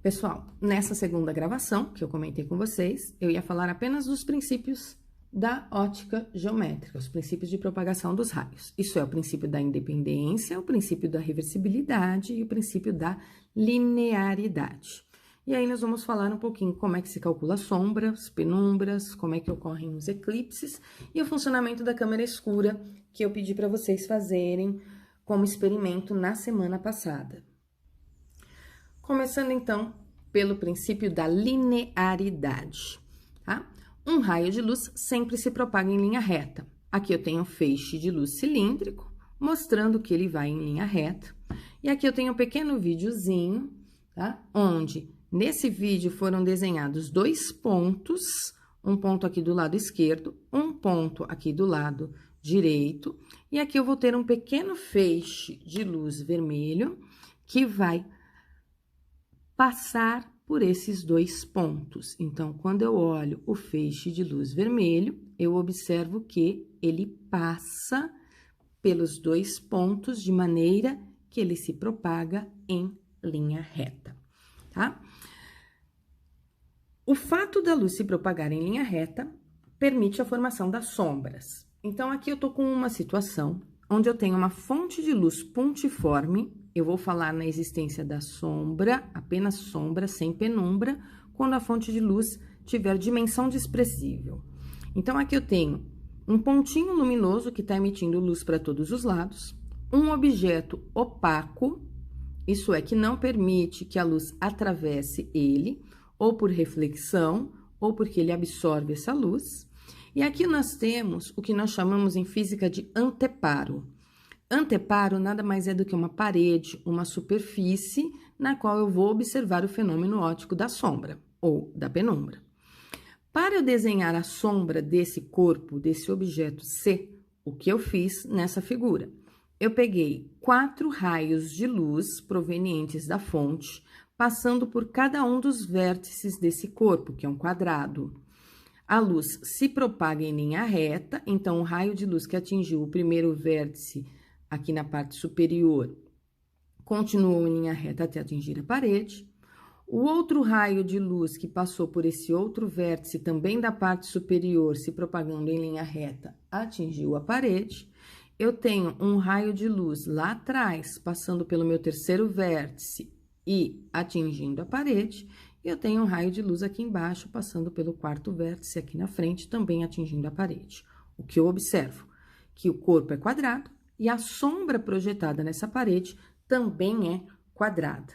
Pessoal, nessa segunda gravação que eu comentei com vocês, eu ia falar apenas dos princípios da ótica geométrica, os princípios de propagação dos raios. Isso é o princípio da independência, o princípio da reversibilidade e o princípio da linearidade. E aí nós vamos falar um pouquinho como é que se calcula sombras, penumbras, como é que ocorrem os eclipses e o funcionamento da câmera escura que eu pedi para vocês fazerem como experimento na semana passada. Começando, então, pelo princípio da linearidade, tá? Um raio de luz sempre se propaga em linha reta. Aqui eu tenho um feixe de luz cilíndrico, mostrando que ele vai em linha reta. E aqui eu tenho um pequeno videozinho, tá? Onde, nesse vídeo, foram desenhados dois pontos, um ponto aqui do lado esquerdo, um ponto aqui do lado direito. E aqui eu vou ter um pequeno feixe de luz vermelho que vai passar por esses dois pontos. Então, quando eu olho o feixe de luz vermelho, eu observo que ele passa pelos dois pontos de maneira que ele se propaga em linha reta, tá? O fato da luz se propagar em linha reta permite a formação das sombras. Então, aqui eu tô com uma situação onde eu tenho uma fonte de luz pontiforme. Eu vou falar na existência da sombra, apenas sombra, sem penumbra, quando a fonte de luz tiver dimensão desprezível. Então, aqui eu tenho um pontinho luminoso que está emitindo luz para todos os lados, um objeto opaco, isso é, que não permite que a luz atravesse ele, ou por reflexão, ou porque ele absorve essa luz. E aqui nós temos o que nós chamamos em física de anteparo. Anteparo nada mais é do que uma parede, uma superfície na qual eu vou observar o fenômeno óptico da sombra ou da penumbra. Para eu desenhar a sombra desse corpo, desse objeto C, o que eu fiz nessa figura? Eu peguei 4 raios de luz provenientes da fonte, passando por cada um dos vértices desse corpo, que é um quadrado. A luz se propaga em linha reta, então o raio de luz que atingiu o primeiro vértice aqui na parte superior, continuou em linha reta até atingir a parede. O outro raio de luz que passou por esse outro vértice, também da parte superior, se propagando em linha reta, atingiu a parede. Eu tenho um raio de luz lá atrás, passando pelo meu terceiro vértice e atingindo a parede. E eu tenho um raio de luz aqui embaixo, passando pelo quarto vértice aqui na frente, também atingindo a parede. O que eu observo? Que o corpo é quadrado, e a sombra projetada nessa parede também é quadrada.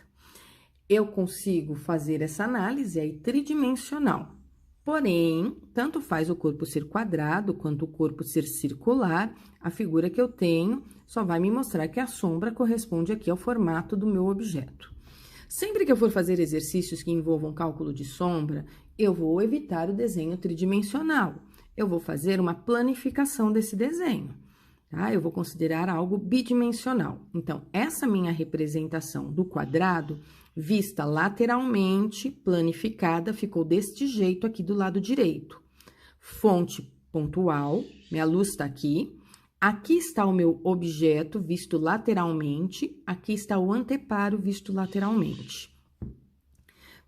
Eu consigo fazer essa análise aí tridimensional. Porém, tanto faz o corpo ser quadrado quanto o corpo ser circular, a figura que eu tenho só vai me mostrar que a sombra corresponde aqui ao formato do meu objeto. Sempre que eu for fazer exercícios que envolvam cálculo de sombra, eu vou evitar o desenho tridimensional. Eu vou fazer uma planificação desse desenho. Tá? Eu vou considerar algo bidimensional. Então, essa minha representação do quadrado, vista lateralmente, planificada, ficou deste jeito aqui do lado direito. Fonte pontual, minha luz está aqui. Aqui está o meu objeto visto lateralmente, aqui está o anteparo visto lateralmente.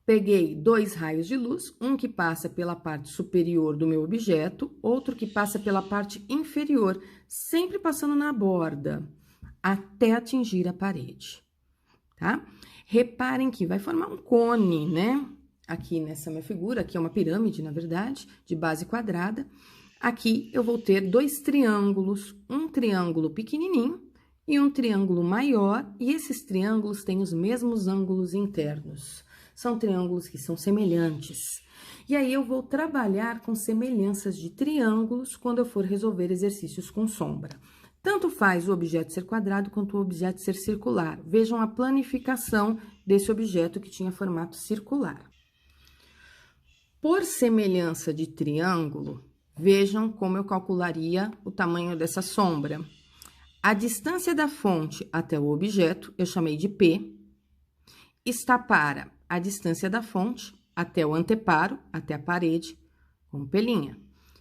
Peguei 2 raios de luz, um que passa pela parte superior do meu objeto, outro que passa pela parte inferior, sempre passando na borda, até atingir a parede, tá? Reparem que vai formar um cone, né? Aqui nessa minha figura, aqui é uma pirâmide, na verdade, de base quadrada. Aqui eu vou ter 2 triângulos, um triângulo pequenininho e um triângulo maior, e esses triângulos têm os mesmos ângulos internos. São triângulos que são semelhantes. E aí, eu vou trabalhar com semelhanças de triângulos quando eu for resolver exercícios com sombra. Tanto faz o objeto ser quadrado quanto o objeto ser circular. Vejam a planificação desse objeto que tinha formato circular. Por semelhança de triângulo, vejam como eu calcularia o tamanho dessa sombra. A distância da fonte até o objeto, eu chamei de P, está para a distância da fonte até o anteparo, até a parede, com pelinha.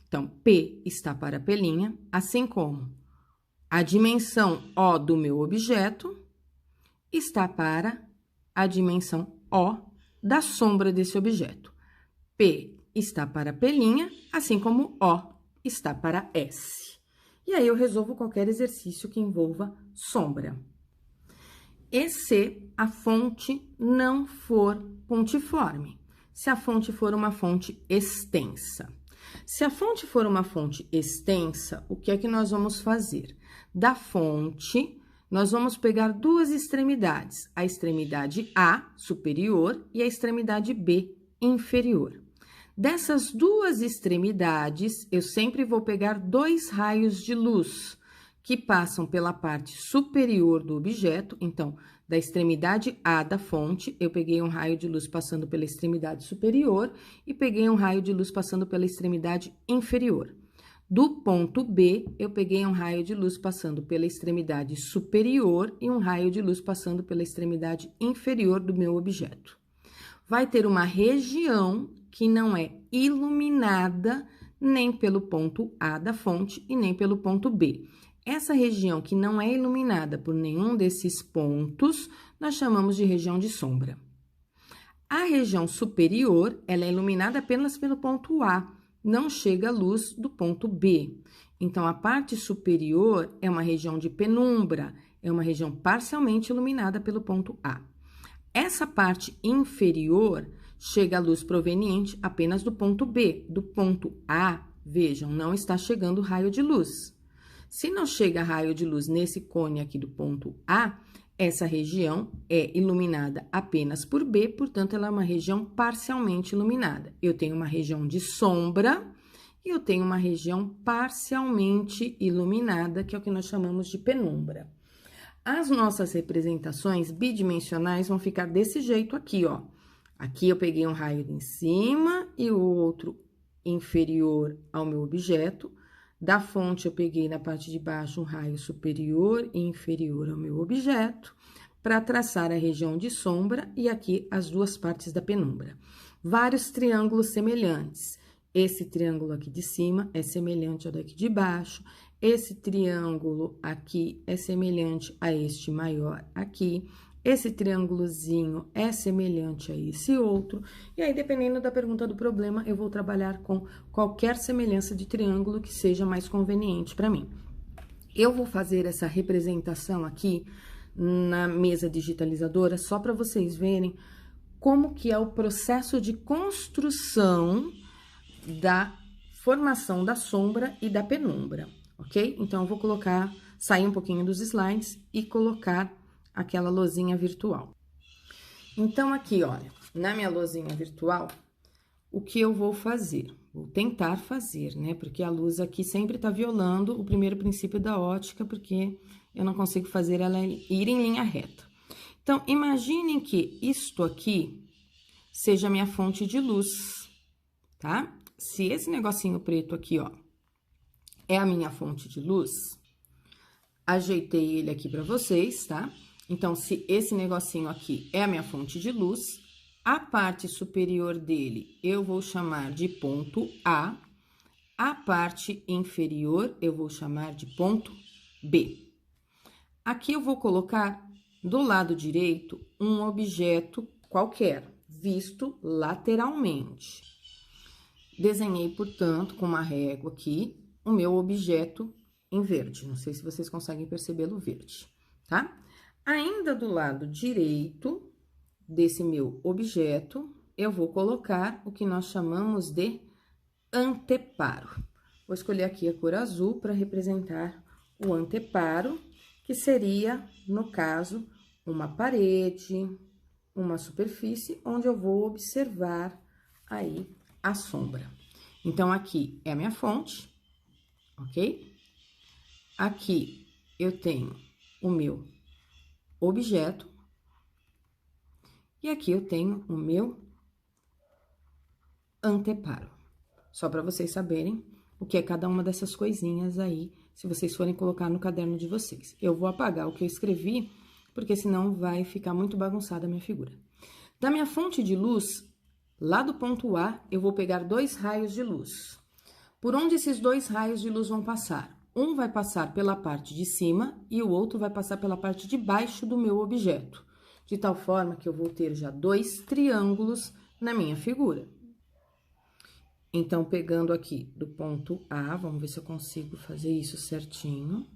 Então, P está para a pelinha, assim como a dimensão O do meu objeto está para a dimensão O da sombra desse objeto. P está para P', assim como O está para S. E aí, eu resolvo qualquer exercício que envolva sombra. E se a fonte não for pontiforme? Se a fonte for uma fonte extensa. Se a fonte for uma fonte extensa, o que é que nós vamos fazer? Da fonte, nós vamos pegar duas extremidades, a extremidade A, superior, e a extremidade B, inferior. Dessas duas extremidades, eu sempre vou pegar dois raios de luz que passam pela parte superior do objeto. Então, da extremidade A da fonte, eu peguei um raio de luz passando pela extremidade superior e peguei um raio de luz passando pela extremidade inferior. Do ponto B, eu peguei um raio de luz passando pela extremidade superior e um raio de luz passando pela extremidade inferior do meu objeto. Vai ter uma região que não é iluminada nem pelo ponto A da fonte e nem pelo ponto B. Essa região que não é iluminada por nenhum desses pontos, nós chamamos de região de sombra. A região superior, ela é iluminada apenas pelo ponto A, não chega a luz do ponto B. Então, a parte superior é uma região de penumbra, é uma região parcialmente iluminada pelo ponto A. Essa parte inferior chega a luz proveniente apenas do ponto B. Do ponto A, vejam, não está chegando raio de luz. Se não chega raio de luz nesse cone aqui do ponto A, essa região é iluminada apenas por B, portanto, ela é uma região parcialmente iluminada. Eu tenho uma região de sombra e eu tenho uma região parcialmente iluminada, que é o que nós chamamos de penumbra. As nossas representações bidimensionais vão ficar desse jeito aqui, ó. Aqui eu peguei um raio em cima e o outro inferior ao meu objeto. Da fonte, eu peguei na parte de baixo um raio superior e inferior ao meu objeto, para traçar a região de sombra e aqui as duas partes da penumbra. Vários triângulos semelhantes. Esse triângulo aqui de cima é semelhante ao daqui de baixo. Esse triângulo aqui é semelhante a este maior aqui. Esse triângulozinho é semelhante a esse outro. E aí, dependendo da pergunta do problema, eu vou trabalhar com qualquer semelhança de triângulo que seja mais conveniente para mim. Eu vou fazer essa representação aqui na mesa digitalizadora só para vocês verem como que é o processo de construção da formação da sombra e da penumbra, ok? Então, eu vou sair um pouquinho dos slides e colocar aquela luzinha virtual. Então, aqui, olha, na minha luzinha virtual, o que eu vou fazer? Vou tentar fazer, né? Porque a luz aqui sempre tá violando o primeiro princípio da ótica, porque eu não consigo fazer ela ir em linha reta. Então, imaginem que isto aqui seja a minha fonte de luz, tá? Se esse negocinho preto aqui, ó, é a minha fonte de luz, ajeitei ele aqui para vocês, tá? Então, se esse negocinho aqui é a minha fonte de luz, a parte superior dele eu vou chamar de ponto A, a parte inferior eu vou chamar de ponto B. Aqui eu vou colocar do lado direito um objeto qualquer, visto lateralmente. Desenhei, portanto, com uma régua aqui, o meu objeto em verde. Não sei se vocês conseguem percebê-lo verde, tá? Ainda do lado direito desse meu objeto, eu vou colocar o que nós chamamos de anteparo. Vou escolher aqui a cor azul para representar o anteparo, que seria, no caso, uma parede, uma superfície, onde eu vou observar aí a sombra. Então, aqui é a minha fonte, ok? Aqui eu tenho o meu objeto, e aqui eu tenho o meu anteparo. Só para vocês saberem o que é cada uma dessas coisinhas aí, se vocês forem colocar no caderno de vocês. Eu vou apagar o que eu escrevi, porque senão vai ficar muito bagunçada a minha figura. Da minha fonte de luz, lá do ponto A, eu vou pegar dois raios de luz. Por onde esses dois raios de luz vão passar? Um vai passar pela parte de cima e o outro vai passar pela parte de baixo do meu objeto. de tal forma que eu vou ter já 2 triângulos na minha figura. Então, pegando aqui do ponto A, vamos ver se eu consigo fazer isso certinho.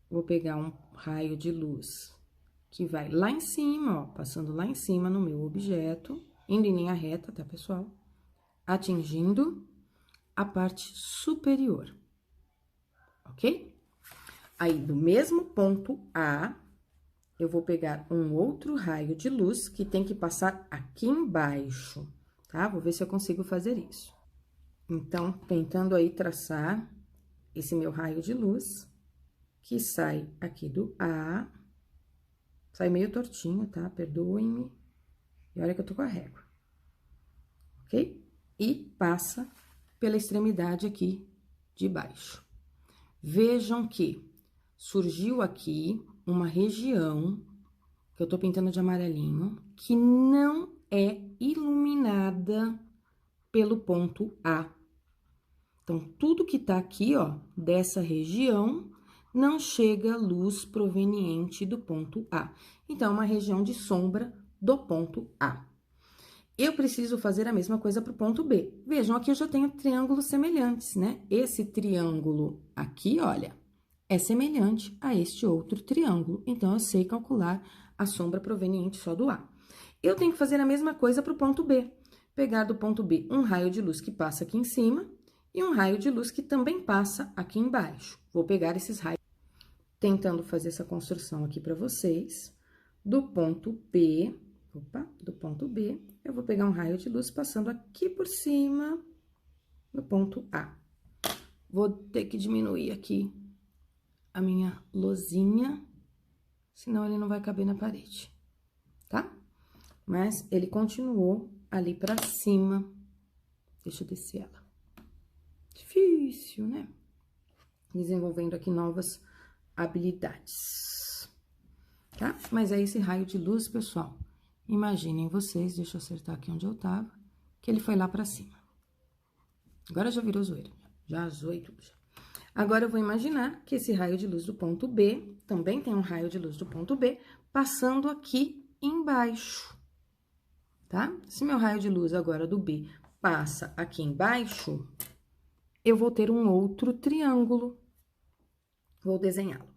Vou pegar um raio de luz que vai lá em cima, ó, passando lá em cima no meu objeto, indo em linha reta, tá, pessoal? Atingindo a parte superior, ok? Aí, do mesmo ponto A, eu vou pegar um outro raio de luz que tem que passar aqui embaixo, tá? Vou ver se eu consigo fazer isso. Então, tentando aí traçar esse meu raio de luz, que sai aqui do A, sai meio tortinho, tá? Perdoem-me. E olha que eu tô com a régua, ok? E passa pela extremidade aqui de baixo. Vejam que surgiu aqui uma região, que eu tô pintando de amarelinho, que não é iluminada pelo ponto A. Então, tudo que tá aqui, ó, dessa região, não chega luz proveniente do ponto A. Então, é uma região de sombra do ponto A. Eu preciso fazer a mesma coisa para o ponto B. Vejam, aqui eu já tenho triângulos semelhantes, né? Esse triângulo aqui, olha, é semelhante a este outro triângulo. Então, eu sei calcular a sombra proveniente só do A. Eu tenho que fazer a mesma coisa para o ponto B. Pegar do ponto B um raio de luz que passa aqui em cima e um raio de luz que também passa aqui embaixo. Vou pegar esses raios, tentando fazer essa construção aqui para vocês. Do ponto B, do ponto B, eu vou pegar um raio de luz passando aqui por cima no ponto A. Vou ter que diminuir aqui a minha luzinha, senão ele não vai caber na parede, tá? Mas ele continuou ali pra cima. Deixa eu descer ela. Difícil, né? Desenvolvendo aqui novas habilidades, tá? Mas é esse raio de luz, pessoal. Imaginem vocês, deixa eu acertar aqui onde eu tava, que ele foi lá pra cima. Agora já virou zoeira, já zoei tudo. Agora, eu vou imaginar que esse raio de luz do ponto B, também tem um raio de luz do ponto B, passando aqui embaixo, tá? Se meu raio de luz agora do B passa aqui embaixo, eu vou ter um outro triângulo. Vou desenhá-lo.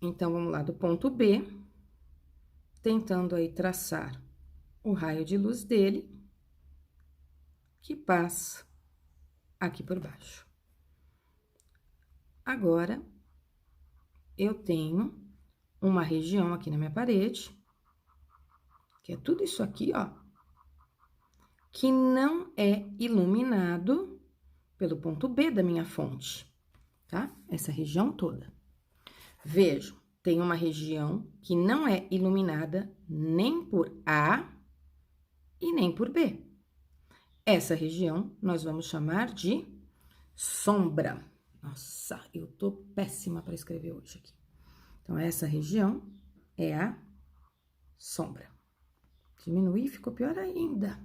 Então, vamos lá, do ponto B, tentando aí traçar o raio de luz dele, que passa aqui por baixo. Agora, eu tenho uma região aqui na minha parede, que é tudo isso aqui, ó, que não é iluminado pelo ponto B da minha fonte, tá? Essa região toda. Vejam, tem uma região que não é iluminada nem por A e nem por B. Essa região nós vamos chamar de sombra. Nossa, eu tô péssima para escrever hoje aqui. Então, essa região é a sombra. Diminuir, ficou pior ainda.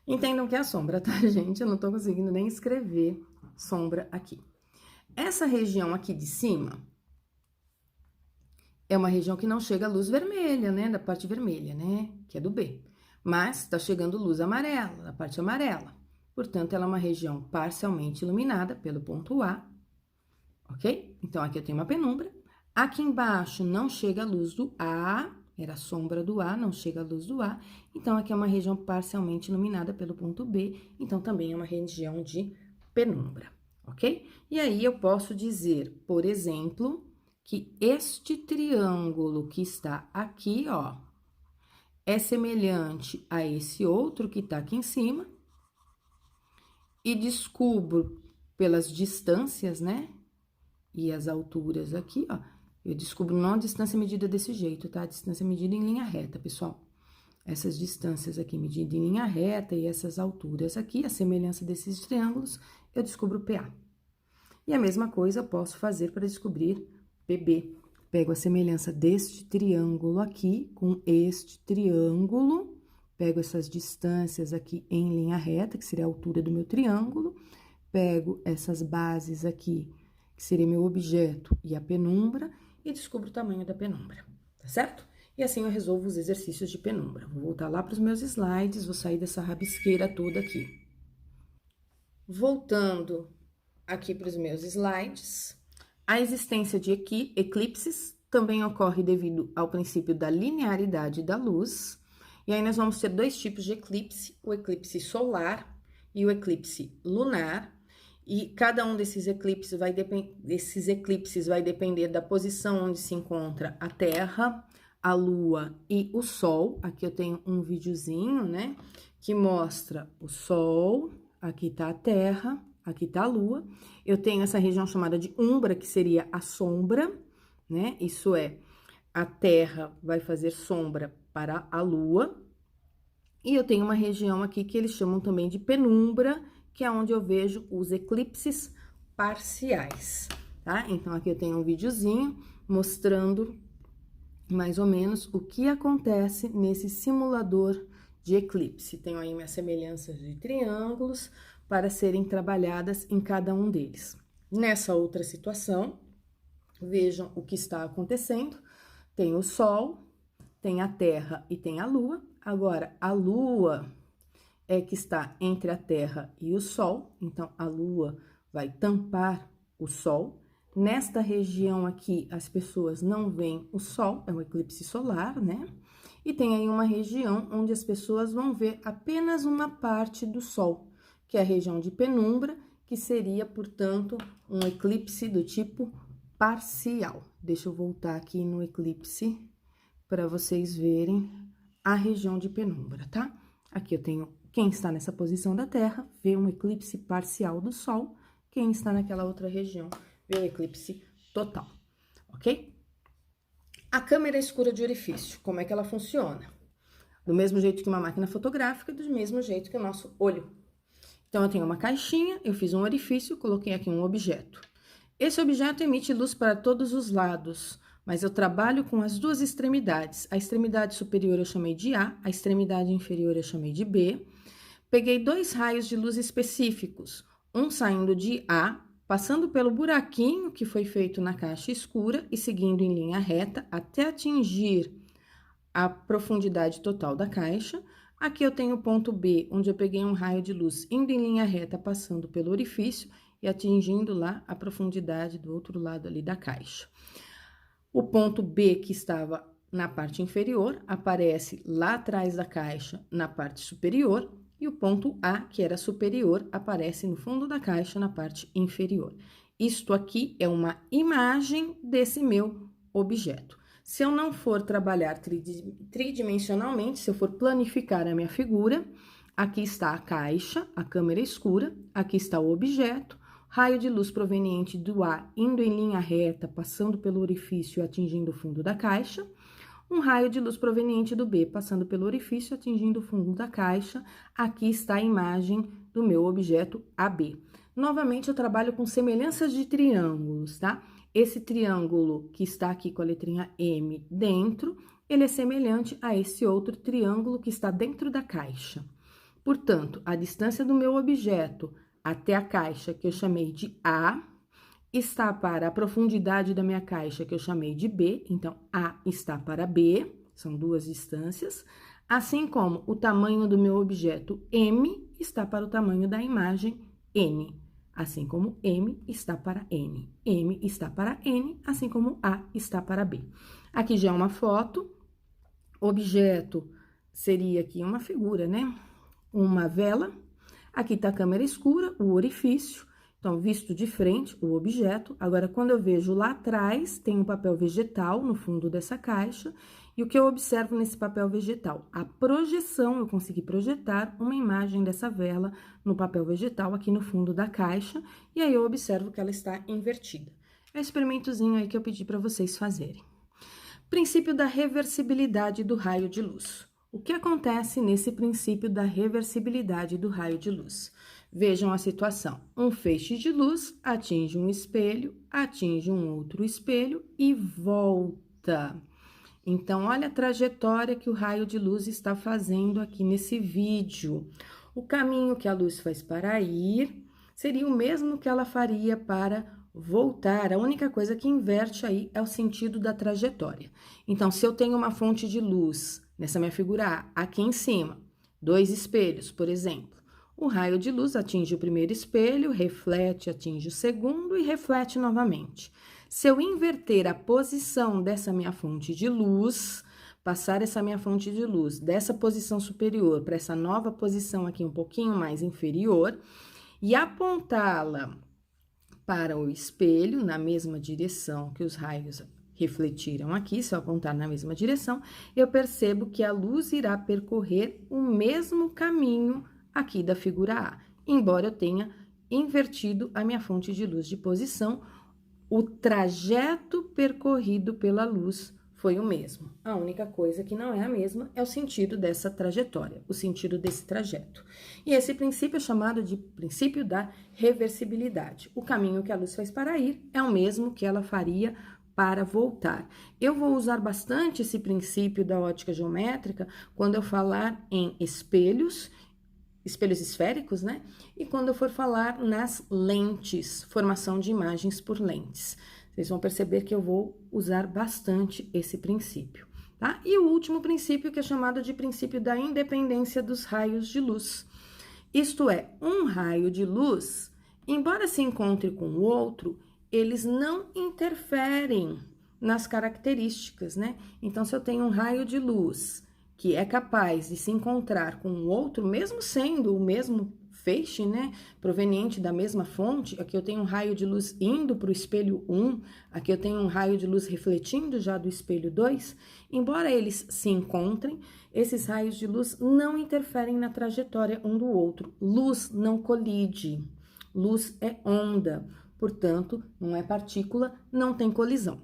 Entendam que é a sombra, tá, gente? Eu não tô conseguindo nem escrever sombra aqui. Essa região aqui de cima é uma região que não chega a luz vermelha, né? Da parte vermelha, né? Que é do B. Mas tá chegando luz amarela, da parte amarela. Portanto, ela é uma região parcialmente iluminada pelo ponto A, ok? Então, aqui eu tenho uma penumbra. Aqui embaixo não chega a luz do A, era a sombra do A, não chega a luz do A. Então, aqui é uma região parcialmente iluminada pelo ponto B, então também é uma região de penumbra, ok? E aí, eu posso dizer, por exemplo, que este triângulo que está aqui, ó, é semelhante a esse outro que tá aqui em cima, e descubro pelas distâncias, né? E as alturas aqui, ó, eu descubro não a distância medida desse jeito, tá? A distância medida em linha reta, pessoal. Essas distâncias aqui medidas em linha reta e essas alturas aqui, a semelhança desses triângulos, eu descubro PA. E a mesma coisa eu posso fazer para descobrir PB. Pego a semelhança deste triângulo aqui com este triângulo, pego essas distâncias aqui em linha reta, que seria a altura do meu triângulo, pego essas bases aqui, que seria meu objeto e a penumbra, e descubro o tamanho da penumbra, tá certo? E assim eu resolvo os exercícios de penumbra. Vou voltar lá para os meus slides, vou sair dessa rabisqueira toda aqui. Voltando aqui para os meus slides, a existência de eclipses também ocorre devido ao princípio da linearidade da luz. E aí nós vamos ter dois tipos de eclipse, o eclipse solar e o eclipse lunar. E cada um desses eclipses vai depender da posição onde se encontra a Terra, a Lua e o Sol. Aqui eu tenho um videozinho, né, que mostra o Sol, aqui tá a Terra, aqui tá a Lua. Eu tenho essa região chamada de umbra, que seria a sombra, né, isso é, a Terra vai fazer sombra para a Lua. E eu tenho uma região aqui que eles chamam também de penumbra, que é onde eu vejo os eclipses parciais, tá? Então, aqui eu tenho um videozinho mostrando mais ou menos o que acontece nesse simulador de eclipse. Tenho aí minhas semelhanças de triângulos para serem trabalhadas em cada um deles. Nessa outra situação, vejam o que está acontecendo. Tem o Sol, tem a Terra e tem a Lua. Agora, a Lua é que está entre a Terra e o Sol, então a Lua vai tampar o Sol. Nesta região aqui, as pessoas não veem o Sol, é um eclipse solar, né? E tem aí uma região onde as pessoas vão ver apenas uma parte do Sol, que é a região de penumbra, que seria, portanto, um eclipse do tipo parcial. Deixa eu voltar aqui no eclipse para vocês verem a região de penumbra, tá? Aqui eu tenho quem está nessa posição da Terra, vê um eclipse parcial do Sol. Quem está naquela outra região, vê o eclipse total, ok? A câmera escura de orifício, como é que ela funciona? Do mesmo jeito que uma máquina fotográfica, do mesmo jeito que o nosso olho. Então, eu tenho uma caixinha, eu fiz um orifício, coloquei aqui um objeto. Esse objeto emite luz para todos os lados, mas eu trabalho com as duas extremidades. A extremidade superior eu chamei de A, a extremidade inferior eu chamei de B. Peguei dois raios de luz específicos, um saindo de A, passando pelo buraquinho que foi feito na caixa escura e seguindo em linha reta até atingir a profundidade total da caixa. Aqui eu tenho o ponto B, onde eu peguei um raio de luz indo em linha reta, passando pelo orifício e atingindo lá a profundidade do outro lado ali da caixa. O ponto B, que estava na parte inferior, aparece lá atrás da caixa, na parte superior, e o ponto A, que era superior, aparece no fundo da caixa, na parte inferior. Isto aqui é uma imagem desse meu objeto. Se eu não for trabalhar tridimensionalmente, se eu for planificar a minha figura, aqui está a caixa, a câmera escura, aqui está o objeto, raio de luz proveniente do A indo em linha reta, passando pelo orifício e atingindo o fundo da caixa. Um raio de luz proveniente do B, passando pelo orifício, atingindo o fundo da caixa. Aqui está a imagem do meu objeto AB. Novamente, eu trabalho com semelhanças de triângulos, tá? Esse triângulo que está aqui com a letrinha M dentro, ele é semelhante a esse outro triângulo que está dentro da caixa. Portanto, a distância do meu objeto até a caixa, que eu chamei de A, está para a profundidade da minha caixa, que eu chamei de B, então A está para B, são duas distâncias, assim como o tamanho do meu objeto M está para o tamanho da imagem N, assim como M está para N, M está para N, assim como A está para B. Aqui já é uma foto, objeto seria aqui uma figura, né? Uma vela, aqui tá a câmera escura, o orifício. Então, visto de frente, o objeto. Agora, quando eu vejo lá atrás, tem um papel vegetal no fundo dessa caixa. E o que eu observo nesse papel vegetal? A projeção, eu consegui projetar uma imagem dessa vela no papel vegetal aqui no fundo da caixa. E aí, eu observo que ela está invertida. É o experimentozinho aí que eu pedi para vocês fazerem. Princípio da reversibilidade do raio de luz. O que acontece nesse princípio da reversibilidade do raio de luz? Vejam a situação. Um feixe de luz atinge um espelho, atinge um outro espelho e volta. Então, olha a trajetória que o raio de luz está fazendo aqui nesse vídeo. O caminho que a luz faz para ir seria o mesmo que ela faria para voltar, a única coisa que inverte aí é o sentido da trajetória. Então, se eu tenho uma fonte de luz nessa minha figura A, aqui em cima, 2 espelhos, por exemplo, o raio de luz atinge o primeiro espelho, reflete, atinge o segundo e reflete novamente. Se eu inverter a posição dessa minha fonte de luz, passar essa minha fonte de luz dessa posição superior para essa nova posição aqui um pouquinho mais inferior e apontá-la para o espelho na mesma direção que os raios refletiram aqui, se eu apontar na mesma direção, eu percebo que a luz irá percorrer o mesmo caminho aqui da figura A, embora eu tenha invertido a minha fonte de luz de posição, o trajeto percorrido pela luz foi o mesmo. A única coisa que não é a mesma é o sentido dessa trajetória, o sentido desse trajeto. E esse princípio é chamado de princípio da reversibilidade. O caminho que a luz fez para ir é o mesmo que ela faria para voltar. Eu vou usar bastante esse princípio da ótica geométrica quando eu falar em espelhos esféricos, né? E quando eu for falar nas lentes, formação de imagens por lentes. Vocês vão perceber que eu vou usar bastante esse princípio, tá? E o último princípio, que é chamado de princípio da independência dos raios de luz. Isto é, um raio de luz, embora se encontre com o outro, eles não interferem nas características, né? Então, se eu tenho um raio de luz que é capaz de se encontrar com o outro, mesmo sendo o mesmo feixe, né, proveniente da mesma fonte, aqui eu tenho um raio de luz indo para o espelho 1, aqui eu tenho um raio de luz refletindo já do espelho 2, embora eles se encontrem, esses raios de luz não interferem na trajetória um do outro. Luz não colide, luz é onda, portanto, não é partícula, não tem colisão.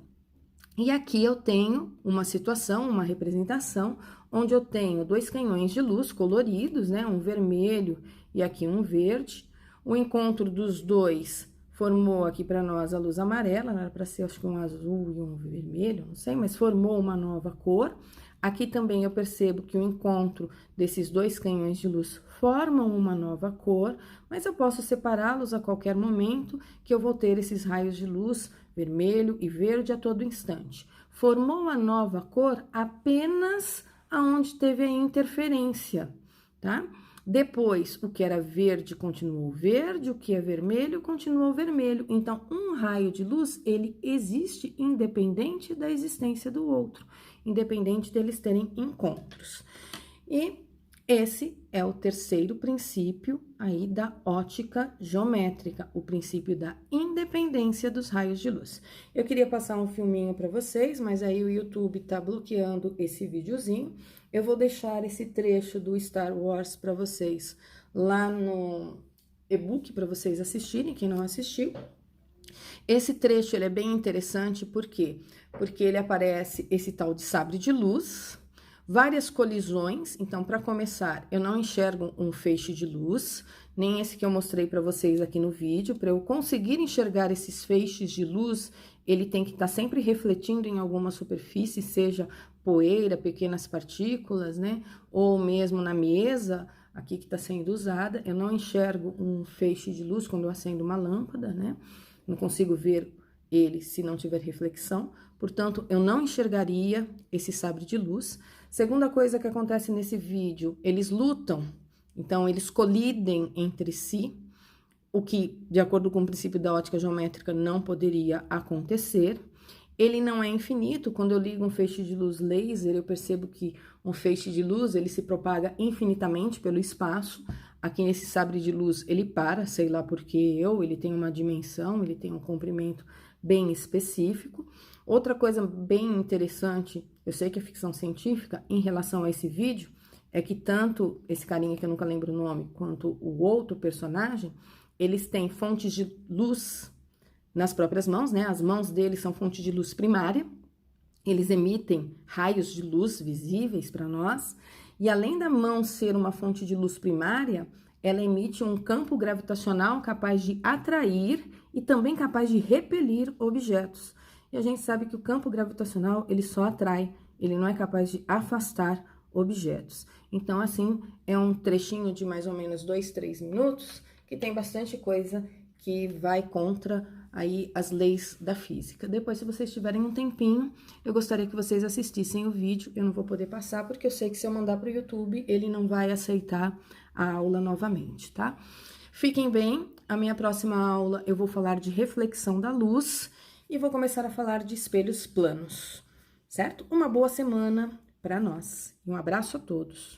E aqui eu tenho uma situação, uma representação, onde eu tenho 2 canhões de luz coloridos, né? Um vermelho e aqui um verde. O encontro dos dois formou aqui para nós a luz amarela, era para ser acho que um azul e um vermelho, não sei, mas formou uma nova cor. Aqui também eu percebo que o encontro desses 2 canhões de luz formam uma nova cor, mas eu posso separá-los a qualquer momento, que eu vou ter esses raios de luz vermelho e verde a todo instante. Formou a nova cor apenas aonde teve a interferência, tá? Depois, o que era verde continuou verde, o que é vermelho continuou vermelho. Então, um raio de luz, ele existe independente da existência do outro, independente deles terem encontros. E esse é o terceiro princípio aí da ótica geométrica, o princípio da independência dos raios de luz. Eu queria passar um filminho para vocês, mas aí o YouTube tá bloqueando esse videozinho. Eu vou deixar esse trecho do Star Wars para vocês lá no e-book para vocês assistirem, quem não assistiu. Esse trecho ele é bem interessante, por quê? Porque ele aparece esse tal de sabre de luz, várias colisões. Então, para começar, eu não enxergo um feixe de luz, nem esse que eu mostrei para vocês aqui no vídeo. Para eu conseguir enxergar esses feixes de luz, ele tem que estar sempre refletindo em alguma superfície, seja poeira, pequenas partículas, né? Ou mesmo na mesa, aqui que está sendo usada. Eu não enxergo um feixe de luz quando eu acendo uma lâmpada, né? Não consigo ver ele se não tiver reflexão. Portanto, eu não enxergaria esse sabre de luz. Segunda coisa que acontece nesse vídeo, eles lutam, então eles colidem entre si, o que, de acordo com o princípio da ótica geométrica, não poderia acontecer. Ele não é infinito. Quando eu ligo um feixe de luz laser, eu percebo que um feixe de luz, ele se propaga infinitamente pelo espaço. Aqui nesse sabre de luz, ele para, sei lá por que ele tem uma dimensão, ele tem um comprimento bem específico. Outra coisa bem interessante, eu sei que é ficção científica, em relação a esse vídeo, é que tanto esse carinha que eu nunca lembro o nome, quanto o outro personagem, eles têm fontes de luz nas próprias mãos, né? As mãos deles são fonte de luz primária, eles emitem raios de luz visíveis para nós, e além da mão ser uma fonte de luz primária, ela emite um campo gravitacional capaz de atrair e também capaz de repelir objetos. E a gente sabe que o campo gravitacional, ele só atrai, ele não é capaz de afastar objetos. Então, assim, é um trechinho de mais ou menos 2, 3 minutos, que tem bastante coisa que vai contra aí as leis da física. Depois, se vocês tiverem um tempinho, eu gostaria que vocês assistissem o vídeo. Eu não vou poder passar, porque eu sei que se eu mandar para o YouTube, ele não vai aceitar a aula novamente, tá? Fiquem bem, a minha próxima aula eu vou falar de reflexão da luz e vou começar a falar de espelhos planos, certo? Uma boa semana para nós e um abraço a todos.